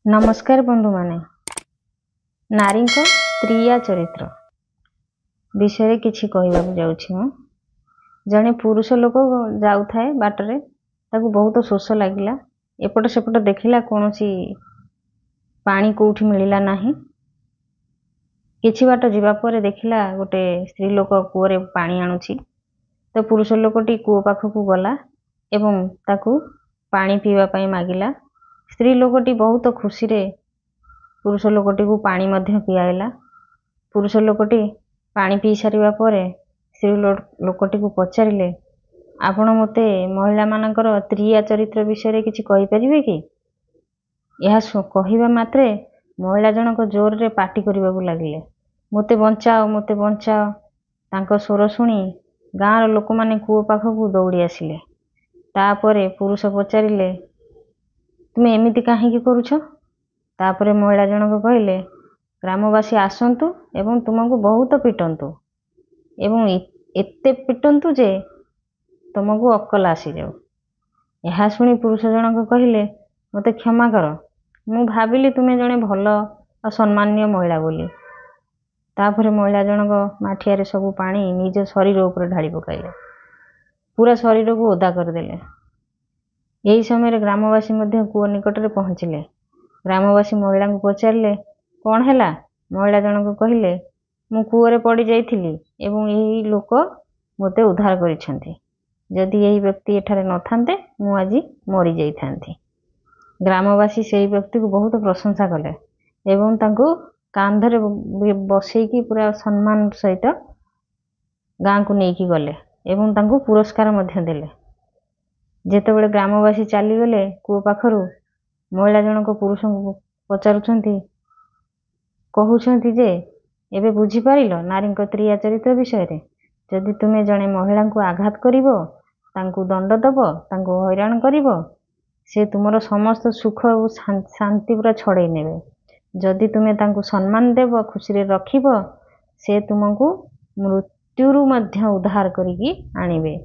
नमस्कार बंधु माने नारी स्त्रीया चरित्र विषय किछि कहबाक जाउछि मु जने पुरुष लोक जाउ थाए बाटरे ताकू बहुत शोष लागिला एपट सेपट देखिला कोनोसी पानी कोउठी मिलिला नाही किछि बाट जिबा परे देखिला गोटे स्त्री लोक कुओरे पानी आनुछि तो पुरुष लोकटी कूओ पाखकू गला एवं ताकू पानी पीवा पई मागिला स्त्री लोकटी बहुत खुशी रे पुरुष लोकटी को पानी मध्य पियाइला पुरुष लोकटी पानी पी सारिबा परे स्त्री लोकटी को पचारिले आपण मते महिला मानकर त्रिया चरित्र विषय किछि कहि परिबे कि यह कहिबा मात्रे महिला जनक जोर रे पाटी करबाकू लागिले मते बंचाओ तांको स्वर सुनी गाँर लोक माने कूओ पाखकू दौड़ी आसिले तापरे पुरुष पचारिले तुमे एमिति काहेकि करूछ तापरे महिला जनक कहले ग्रामवासी आसंतु एवं तुमको बहुत पिटंतु एवं एते पिटंतु जे तुमको अक्कल आसी जाऊ यह शुणी पुरुष जनक कहले मते क्षमा कर मु भाबिली तुमे जने भल और सम्मान्य महिला बोली तापरे महिला जनक माठियारे सब पानी निज शरीर ऊपर ढाली पकाइले पूरा शरीर को ओदा करदेले यही समय ग्रामवासी मध्य कूओ निकट में पहुँचिले ग्रामवासी महिला को पचारे कौन है महिला जनक कहले मु कूओरे पड़ी जाइथिली एवं यही लोक मते उद्धार करिसेंती जदि यही व्यक्ति एठारे न थांते मु आज मरी जाइथांती ग्रामवासी से व्यक्ति को बहुत प्रशंसा कले एवं तांको कांधरे बसैकी पूरा सम्मान सहित गाँ को लेकिन गले एवं तांको पुरस्कार मध्य देले जेतेबेले ग्रामवासी चली गले कूओ पाखरु महिला जनक पुरुष को पचारुछंती कहउछंती जे एबे बुझी पारिलो नारी त्रिया चरित्र विषय रे जदि तुमे जने महिला को आघात करिवो तांको दंड दबो तांको हैरान करिवो से तुमरो समस्त सुख और शांति पूरा छड़े नेबे जदि तुमे तांको सम्मान देबो खुशी रे रखिबो से तुमको मृत्युरु मध्य उद्धार करिकी आनिबे।